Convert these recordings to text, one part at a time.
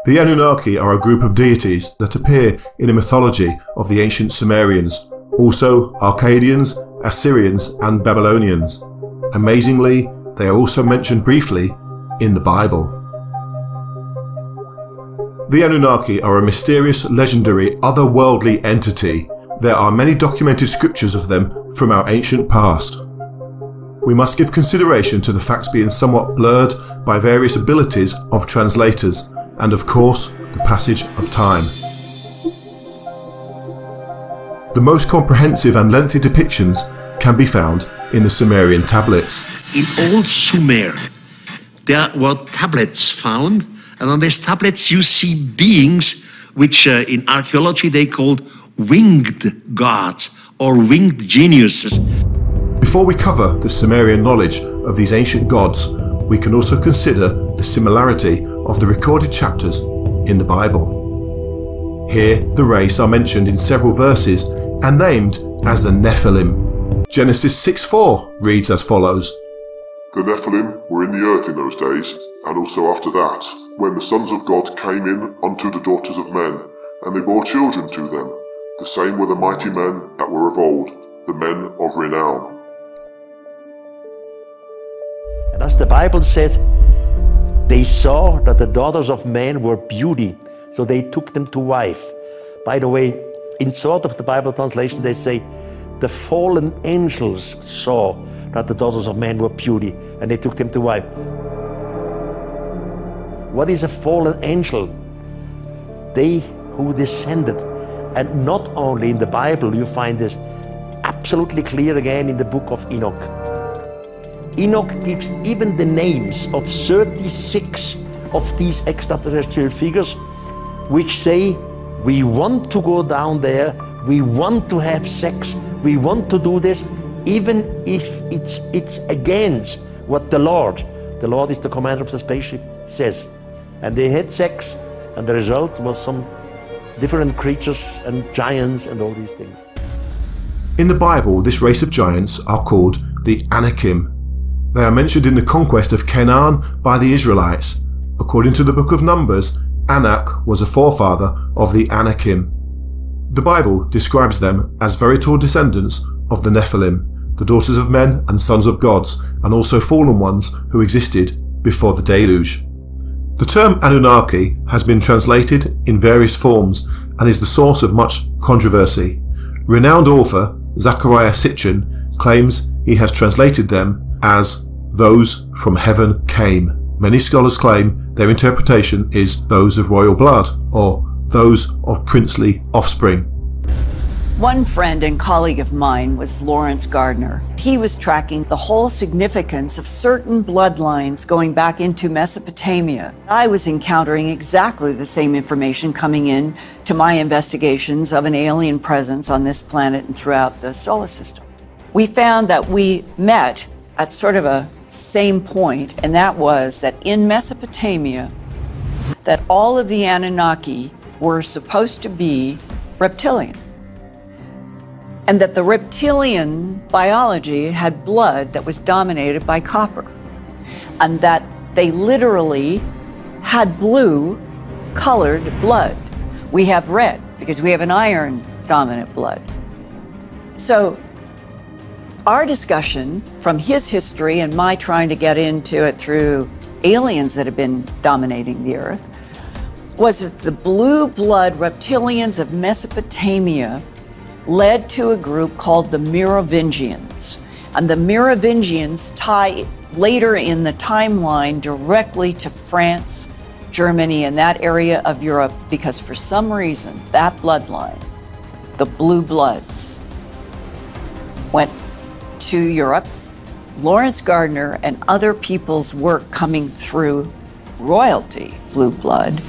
The Anunnaki are a group of deities that appear in the mythology of the ancient Sumerians, also Akkadians, Assyrians and Babylonians. Amazingly, they are also mentioned briefly in the Bible. The Anunnaki are a mysterious, legendary, otherworldly entity. There are many documented scriptures of them from our ancient past. We must give consideration to the facts being somewhat blurred by various abilities of translators and, of course, the passage of time. The most comprehensive and lengthy depictions can be found in the Sumerian tablets. In old Sumer, there were tablets found, and on these tablets you see beings which in archaeology they called winged gods or winged geniuses. Before we cover the Sumerian knowledge of these ancient gods, we can also consider the similarity of the recorded chapters in the Bible. Here, the race are mentioned in several verses and named as the Nephilim. Genesis 6:4 reads as follows. The Nephilim were in the earth in those days, and also after that, when the sons of God came in unto the daughters of men, and they bore children to them. The same were the mighty men that were of old, the men of renown. And as the Bible says, they saw that the daughters of men were beauty, so they took them to wife. By the way, in sort of the Bible translation, they say, the fallen angels saw that the daughters of men were beauty, and they took them to wife. What is a fallen angel? They who descended. And not only in the Bible, you find this absolutely clear again in the Book of Enoch. Enoch gives even the names of 36 of these extraterrestrial figures, which say, we want to go down there, we want to have sex, we want to do this, even if it's against what the Lord is the commander of the spaceship, says. And they had sex, and the result was some different creatures and giants and all these things. In the Bible, this race of giants are called the Anakim. They are mentioned in the conquest of Canaan by the Israelites. According to the Book of Numbers, Anak was a forefather of the Anakim. The Bible describes them as very tall descendants of the Nephilim, the daughters of men and sons of gods, and also fallen ones who existed before the deluge. The term Anunnaki has been translated in various forms and is the source of much controversy. Renowned author Zecharia Sitchin claims he has translated them as those from heaven came. Many scholars claim their interpretation is those of royal blood or those of princely offspring. One friend and colleague of mine was Lawrence Gardner. He was tracking the whole significance of certain bloodlines going back into Mesopotamia. I was encountering exactly the same information coming in to my investigations of an alien presence on this planet and throughout the solar system. We found that we met at sort of a same point, and that was that in Mesopotamia, that all of the Anunnaki were supposed to be reptilian. And that the reptilian biology had blood that was dominated by copper. And that they literally had blue colored blood. We have red because we have an iron dominant blood. So our discussion from his history and my trying to get into it through aliens that have been dominating the earth was that the blue blood reptilians of Mesopotamia led to a group called the Merovingians. And the Merovingians tie later in the timeline directly to France, Germany, and that area of Europe, because for some reason, that bloodline, the blue bloods, went to Europe. Lawrence Gardner and other people's work coming through royalty, blue blood,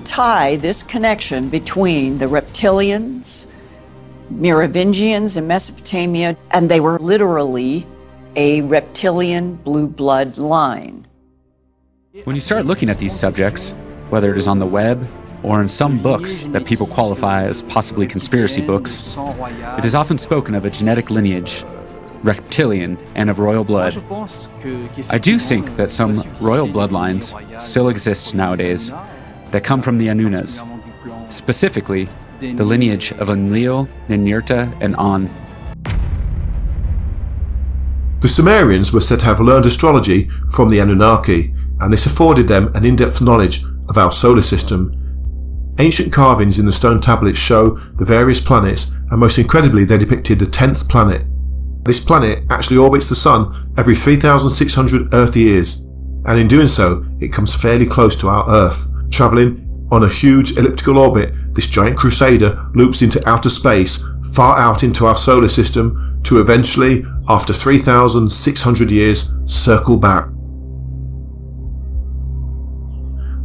tie this connection between the reptilians, Merovingians in Mesopotamia, and they were literally a reptilian blue blood line. When you start looking at these subjects, whether it is on the web or in some books that people qualify as possibly conspiracy books, it is often spoken of a genetic lineage, reptilian and of royal blood. I do think that some royal bloodlines still exist nowadays, that come from the Anunnas, specifically the lineage of Enlil, Ninurta, and On. The Sumerians were said to have learned astrology from the Anunnaki, and this afforded them an in-depth knowledge of our solar system. Ancient carvings in the stone tablets show the various planets, and most incredibly they depicted the 10th planet. This planet actually orbits the Sun every 3,600 Earth years, and in doing so it comes fairly close to our Earth. Travelling on a huge elliptical orbit, this giant crusader loops into outer space, far out into our solar system, to eventually, after 3,600 years, circle back.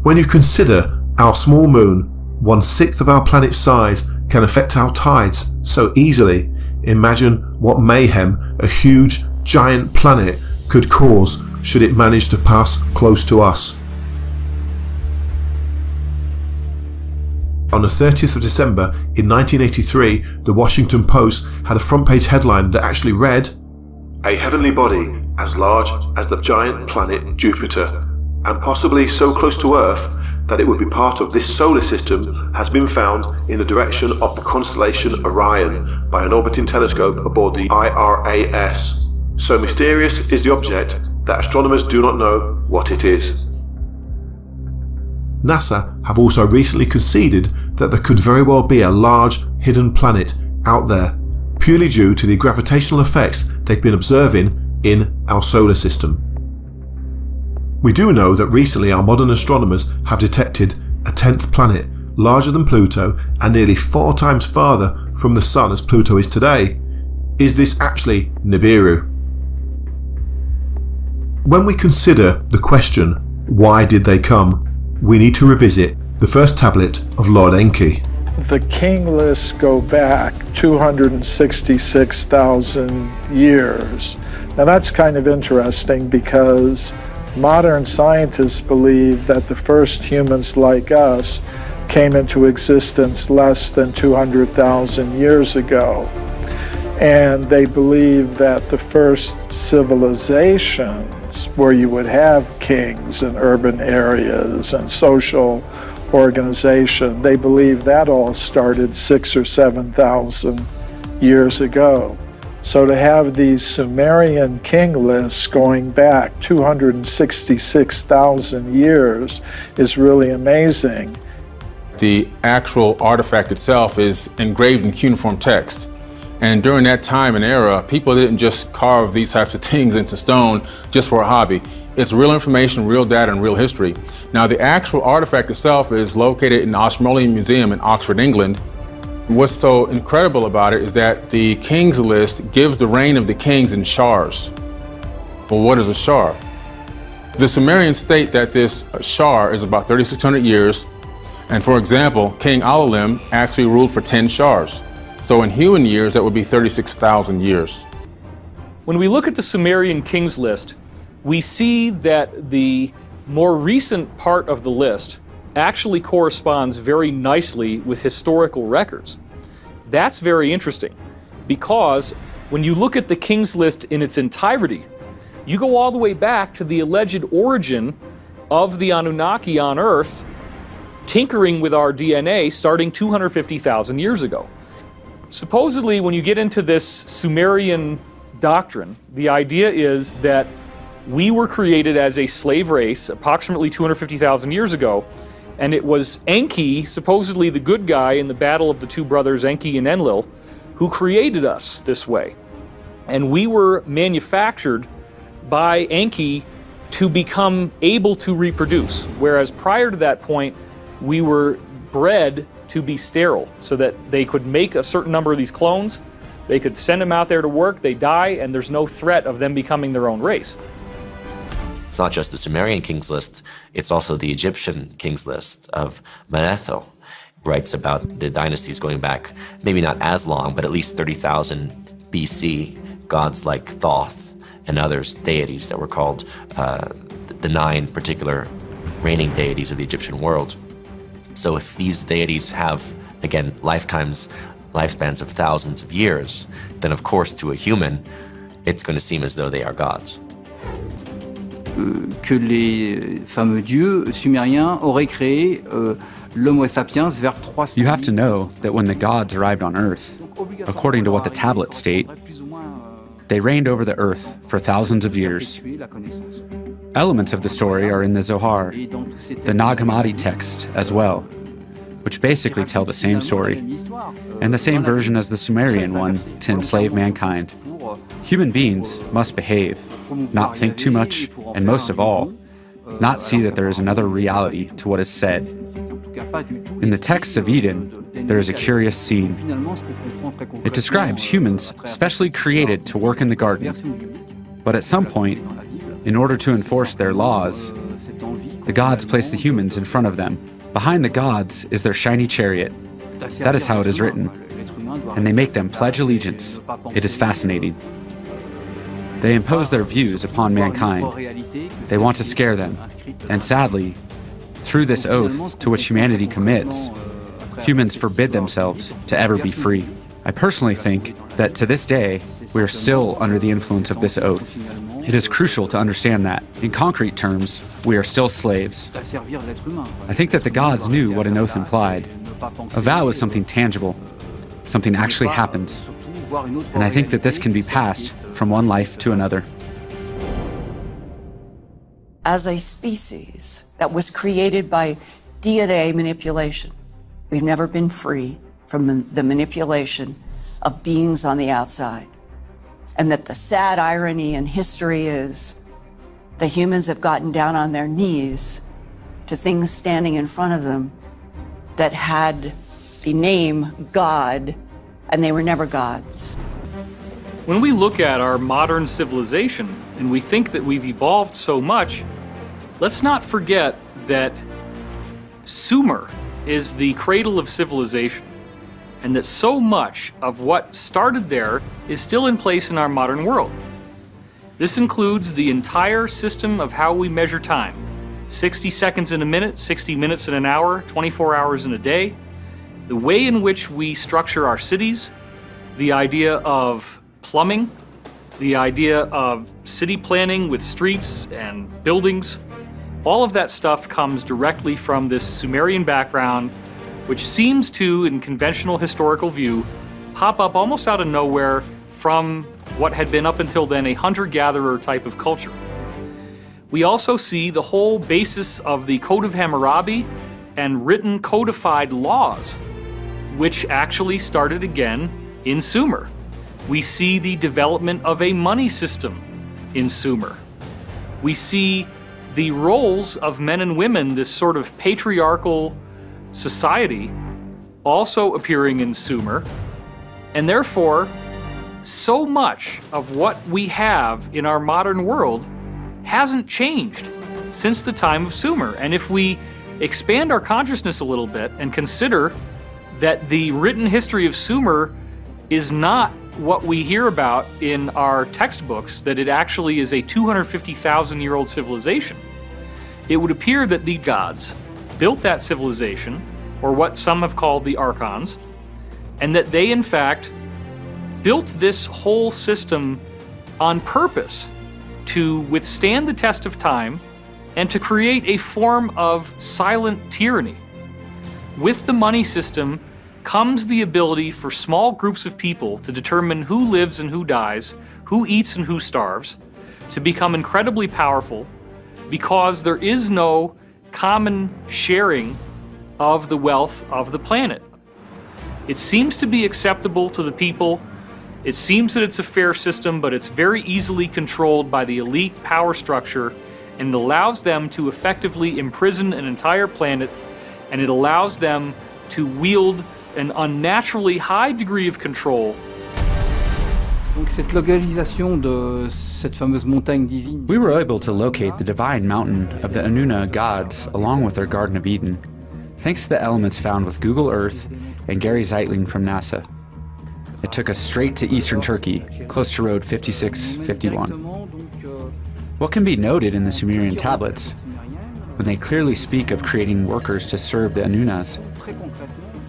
When you consider our small moon, 1/6 of our planet's size, can affect our tides so easily, imagine what mayhem a huge, giant planet could cause should it manage to pass close to us. On the 30th of December in 1983, the Washington Post had a front-page headline that actually read, "A heavenly body as large as the giant planet Jupiter, and possibly so close to Earth that it would be part of this solar system, has been found in the direction of the constellation Orion by an orbiting telescope aboard the IRAS. So mysterious is the object that astronomers do not know what it is." NASA have also recently conceded that there could very well be a large hidden planet out there, purely due to the gravitational effects they've been observing in our solar system. We do know that recently our modern astronomers have detected a 10th planet, larger than Pluto and nearly 4 times farther from the Sun as Pluto is today. Is this actually Nibiru? When we consider the question, why did they come, we need to revisit the first tablet of Lord Enki. The king lists go back 266,000 years. Now that's kind of interesting because modern scientists believe that the first humans like us came into existence less than 200,000 years ago. And they believe that the first civilizations, where you would have kings in urban areas and social organization, they believe that all started 6,000 or 7,000 years ago. So to have these Sumerian king lists going back 266,000 years is really amazing. The actual artifact itself is engraved in cuneiform text. And during that time and era, people didn't just carve these types of things into stone just for a hobby. It's real information, real data, and real history. Now, the actual artifact itself is located in the Ashmolean Museum in Oxford, England. What's so incredible about it is that the King's List gives the reign of the kings in shars. Well, what is a shar? The Sumerians state that this shar is about 3,600 years. And for example, King Alalim actually ruled for 10 shars. So in human years, that would be 36,000 years. When we look at the Sumerian Kings List, we see that the more recent part of the list actually corresponds very nicely with historical records. That's very interesting because when you look at the Kings List in its entirety, you go all the way back to the alleged origin of the Anunnaki on Earth tinkering with our DNA starting 250,000 years ago. Supposedly, when you get into this Sumerian doctrine, the idea is that we were created as a slave race approximately 250,000 years ago, and it was Enki, supposedly the good guy in the battle of the two brothers Enki and Enlil, who created us this way. And we were manufactured by Enki to become able to reproduce, whereas prior to that point, we were bred to be sterile so that they could make a certain number of these clones, they could send them out there to work, they die, and there's no threat of them becoming their own race. It's not just the Sumerian Kings List, it's also the Egyptian Kings List of Manetho. Writes about the dynasties going back, maybe not as long, but at least 30,000 BC, gods like Thoth and others, deities that were called the 9 particular reigning deities of the Egyptian world. So if these deities have, again, lifespans of thousands of years, then of course to a human, it's going to seem as though they are gods. que les fameux dieux sumériens auraient créé l'Homo sapiens vers 300. You have to know that when the gods arrived on Earth, according to what the tablets state, they reigned over the Earth for thousands of years. Elements of the story are in the Zohar, the Nag Hammadi text as well, which basically tell the same story, and the same version as the Sumerian one to enslave mankind. Human beings must behave, not think too much, and most of all, not see that there is another reality to what is said. In the texts of Eden, there is a curious scene. It describes humans specially created to work in the garden, but at some point, in order to enforce their laws, the gods place the humans in front of them. Behind the gods is their shiny chariot. That is how it is written. And they make them pledge allegiance. It is fascinating. They impose their views upon mankind. They want to scare them. And sadly, through this oath to which humanity commits, humans forbid themselves to ever be free. I personally think that to this day, we are still under the influence of this oath. It is crucial to understand that, in concrete terms, we are still slaves. I think that the gods knew what an oath implied. A vow is something tangible, something actually happens. And I think that this can be passed from one life to another. As a species that was created by DNA manipulation, we've never been free from the manipulation of beings on the outside. And that the sad irony in history is the humans have gotten down on their knees to things standing in front of them that had the name God, and they were never gods. When we look at our modern civilization and we think that we've evolved so much, let's not forget that Sumer is the cradle of civilization, and that so much of what started there is still in place in our modern world. This includes the entire system of how we measure time. 60 seconds in a minute, 60 minutes in an hour, 24 hours in a day. The way in which we structure our cities, the idea of plumbing, the idea of city planning with streets and buildings. All of that stuff comes directly from this Sumerian background, which seems to, in conventional historical view, pop up almost out of nowhere from what had been up until then a hunter-gatherer type of culture. We also see the whole basis of the Code of Hammurabi and written codified laws, which actually started again in Sumer. We see the development of a money system in Sumer. We see the roles of men and women, this sort of patriarchal society, also appearing in Sumer, and therefore so much of what we have in our modern world hasn't changed since the time of Sumer. And if we expand our consciousness a little bit and consider that the written history of Sumer is not what we hear about in our textbooks, that it actually is a 250,000-year-old civilization, it would appear that the gods built that civilization, or what some have called the archons, and that they in fact built this whole system on purpose to withstand the test of time and to create a form of silent tyranny. With the money system comes the ability for small groups of people to determine who lives and who dies, who eats and who starves, to become incredibly powerful because there is no common sharing of the wealth of the planet. It seems to be acceptable to the people. It seems that it's a fair system, but it's very easily controlled by the elite power structure, and it allows them to effectively imprison an entire planet, and it allows them to wield an unnaturally high degree of control. Donc cette localisation de cette fameuse montagne divine. We were able to locate the divine mountain of the Anunnaki gods along with their Garden of Eden, thanks to the elements found with Google Earth and Gary Zeitling from NASA. It took us straight to eastern Turkey, close to Road 5651. What can be noted in the Sumerian tablets, when they clearly speak of creating workers to serve the Anunnaki,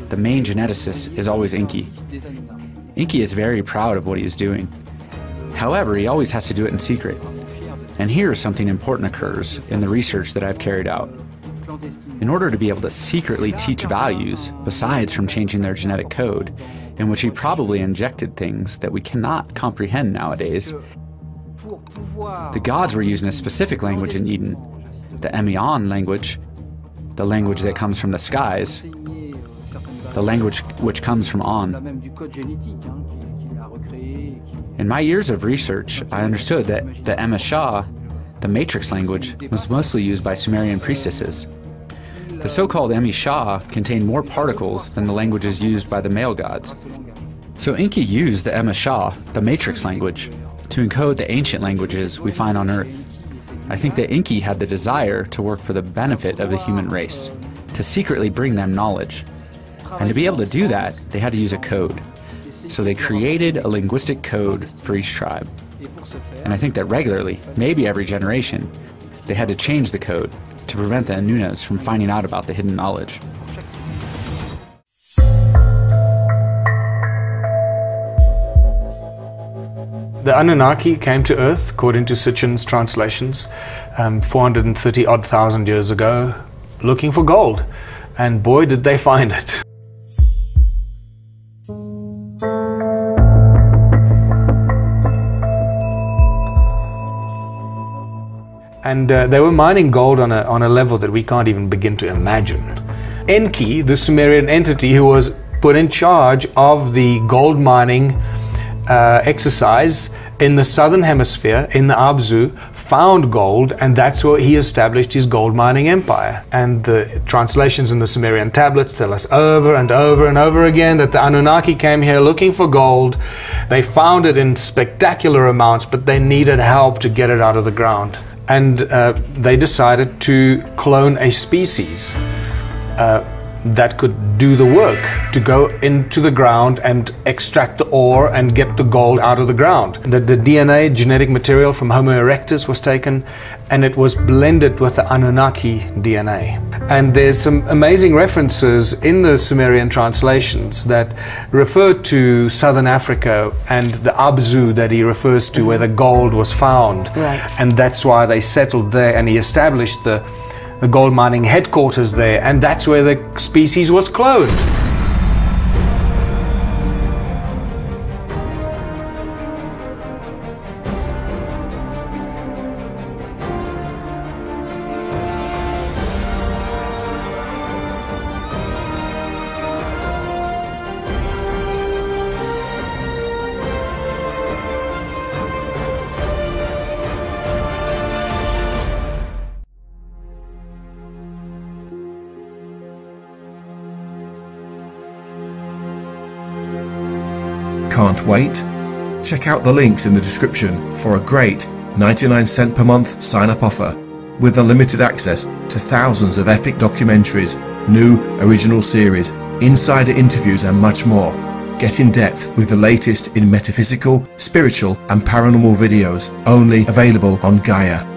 the main geneticist is always Enki. Enki is very proud of what he is doing. However, he always has to do it in secret. And here something important occurs in the research that I've carried out. In order to be able to secretly teach values, besides from changing their genetic code, in which he probably injected things that we cannot comprehend nowadays, the gods were using a specific language in Eden, the Emion language, the language that comes from the skies, the language which comes from On. In my years of research, I understood that the Emeshah, the matrix language, was mostly used by Sumerian priestesses. The so-called Emeshah contained more particles than the languages used by the male gods. So Enki used the Emeshah, the matrix language, to encode the ancient languages we find on Earth. I think that Enki had the desire to work for the benefit of the human race, to secretly bring them knowledge. And to be able to do that, they had to use a code. So they created a linguistic code for each tribe. And I think that regularly, maybe every generation, they had to change the code to prevent the Anunnakis from finding out about the hidden knowledge. The Anunnaki came to Earth, according to Sitchin's translations, 430,000 years ago, looking for gold. And boy, did they find it. And they were mining gold on a level that we can't even begin to imagine. Enki, the Sumerian entity who was put in charge of the gold mining exercise in the southern hemisphere, in the Abzu, found gold, and that's where he established his gold mining empire. And the translations in the Sumerian tablets tell us over and over and over again that the Anunnaki came here looking for gold. They found it in spectacular amounts, but they needed help to get it out of the ground. And they decided to clone a species that could do the work, to go into the ground and extract the ore and get the gold out of the ground. The DNA, genetic material from Homo erectus was taken, and it was blended with the Anunnaki DNA. And there's some amazing references in the Sumerian translations that refer to southern Africa and the Abzu that he refers to, where the gold was found. Right. And that's why they settled there, and he established the gold mining headquarters there, and that's where the species was cloned. Can't wait? Check out the links in the description for a great 99-cent per month sign-up offer with unlimited access to thousands of epic documentaries, new original series, insider interviews and much more. Get in depth with the latest in metaphysical, spiritual and paranormal videos, only available on Gaia.